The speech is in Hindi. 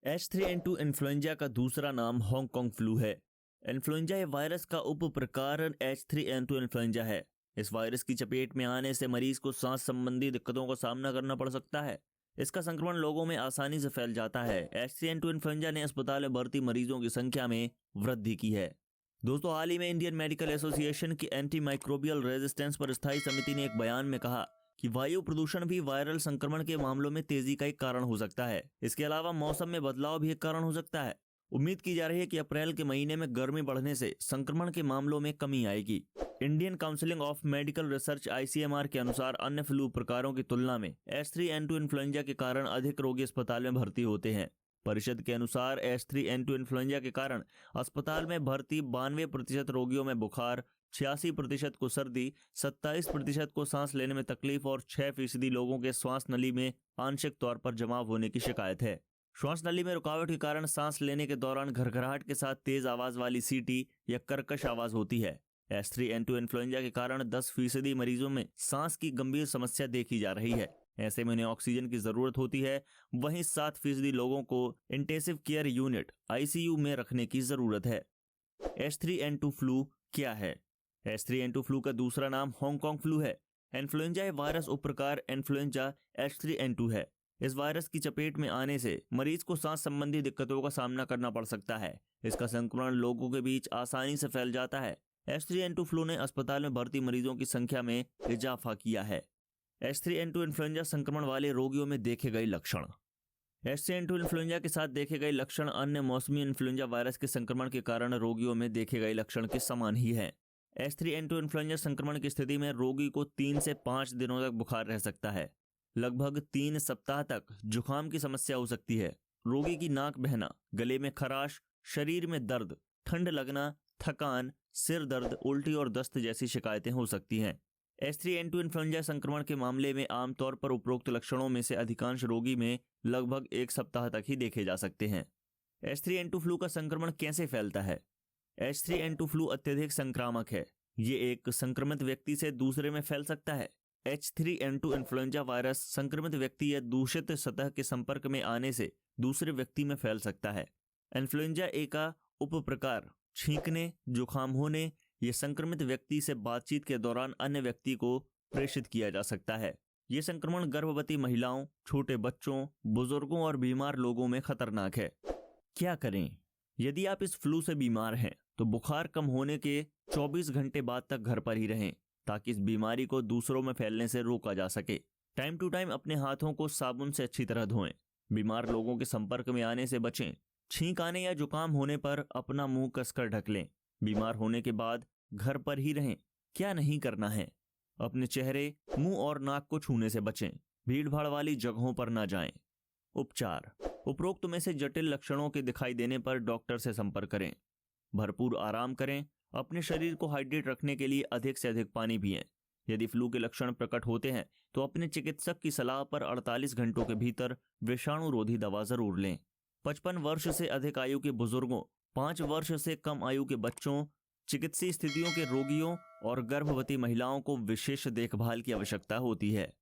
H3N2 इन्फ्लुएंजा का दूसरा नाम हांगकांग फ्लू है। इन्फ्लुएंजा ये वायरस का उप प्रकार H3N2 इन्फ्लुएंजा है। इस वायरस की चपेट में आने से मरीज को सांस संबंधी दिक्कतों का सामना करना पड़ सकता है। इसका संक्रमण लोगों में आसानी से फैल जाता है। H3N2 इन्फ्लुएंजा ने अस्पताल में भर्ती मरीजों की संख्या में वृद्धि की है। दोस्तों, हाल ही में इंडियन मेडिकल एसोसिएशन की एंटी माइक्रोबियल रेजिस्टेंस पर स्थायी समिति ने एक बयान में कहा कि वायु प्रदूषण भी वायरल संक्रमण के मामलों में तेजी का एक कारण हो सकता है। इसके अलावा मौसम में बदलाव भी एक कारण हो सकता है। उम्मीद की जा रही है कि अप्रैल के महीने में गर्मी बढ़ने से संक्रमण के मामलों में कमी आएगी। Indian council of medical research ICMR के अनुसार अन्य फ्लू प्रकारों की तुलना में H3N2 इन्फ्लुएंजा के कारण अधिक रोगी अस्पताल में भर्ती होते हैं। परिषद के अनुसार H3N2 इन्फ्लुएंजा के कारण अस्पताल में भर्ती 92% रोगियों में बुखार, 86% को सर्दी, 27% को सांस लेने में तकलीफ और 6% लोगों के श्वास नली में आंशिक तौर पर जमाव होने की शिकायत है। श्वास नली में रुकावट के कारण सांस लेने के दौरान घरघराहट के साथ तेज आवाज वाली सीटी या कर्कश आवाज होती है। H3N2 इन्फ्लुएंजा के कारण 10% मरीजों में सांस की गंभीर समस्या देखी जा रही है। ऐसे में उन्हें ऑक्सीजन की जरूरत होती है। वहीं 7% लोगों को इंटेंसिव केयर यूनिट ICU में रखने की जरूरत है। H3N2 फ्लू क्या है? H3N2 फ्लू का दूसरा नाम हांगकांग फ्लू है। इन्फ्लुएंजा वायरस उपप्रकार इन्फ्लुएंजा H3N2 है। इस वायरस की चपेट में आने से मरीज को सांस संबंधी दिक्कतों का सामना करना पड़ सकता है। इसका संक्रमण लोगों के बीच आसानी से फैल जाता है। H3N2 फ्लू ने अस्पताल में भर्ती मरीजों की संख्या में इजाफा किया है। H3N2 इन्फ्लुएंजा संक्रमण वाले रोगियों में देखे गए लक्षण। H3N2 इन्फ्लुएंजा के साथ देखे गए लक्षण अन्य मौसमी इन्फ्लुएंजा वायरस के संक्रमण के कारण रोगियों में देखे गए लक्षण के समान ही हैं। H3N2 इन्फ्लुएंजा संक्रमण की स्थिति में रोगी को 3 से 5 दिनों तक बुखार रह सकता है। लगभग 3 सप्ताह तक जुकाम की समस्या हो सकती है। रोगी की नाक बहना, गले में खराश, शरीर में दर्द, ठंड लगना, थकान, सिर दर्द, उल्टी और दस्त जैसी शिकायतें हो सकती हैं। H3N2 इन्फ्लुएंजा संक्रमण के मामले में आमतौर पर उपरोक्त लक्षणों में से अधिकांश रोगी में लगभग 1 सप्ताह तक ही देखे जा सकते हैं। H3N2 फ्लू का संक्रमण कैसे फैलता है? H3N2 फ्लू अत्यधिक संक्रामक है। ये एक संक्रमित व्यक्ति से दूसरे में फैल सकता है। H3N2 इन्फ्लुएंजा वायरस संक्रमित व्यक्ति या दूषित सतह के संपर्क में आने से दूसरे व्यक्ति में फैल सकता है। इन्फ्लुएंजा ए का उपप्रकार छींकने, जुकाम होने ये संक्रमित व्यक्ति से बातचीत के दौरान अन्य व्यक्ति को प्रेषित किया जा सकता है। ये संक्रमण गर्भवती महिलाओं, छोटे बच्चों, बुजुर्गों और बीमार लोगों में खतरनाक है। क्या करें? यदि आप इस फ्लू से बीमार हैं तो बुखार कम होने के 24 घंटे बाद तक घर पर ही रहें ताकि इस बीमारी को दूसरों में फैलने से रोका जा सके। टाइम टू टाइम अपने हाथों को साबुन से अच्छी तरह धोएं। बीमार लोगों के संपर्क में आने से बचें। छींक आने या जुकाम होने पर अपना मुंह कसकर ढक लें। बीमार होने के बाद घर पर ही रहें। क्या नहीं करना है? अपने चेहरे, मुंह और नाक को छूने से बचें। भीड़ भाड़ वाली जगहों पर ना जाएं। उपचार। उपरोक्त में से जटिल लक्षणों के दिखाई देने पर डॉक्टर से संपर्क करें। भरपूर आराम करें। अपने शरीर को हाइड्रेट रखने के लिए अधिक से अधिक पानी पिएं। यदि फ्लू के लक्षण प्रकट होते हैं तो अपने चिकित्सक की सलाह पर 48 घंटों के भीतर विषाणुरोधी दवा जरूर लें। 55 वर्ष से अधिक आयु के बुजुर्गों, 5 वर्ष से कम आयु के बच्चों, चिकित्सीय स्थितियों के रोगियों और गर्भवती महिलाओं को विशेष देखभाल की आवश्यकता होती है।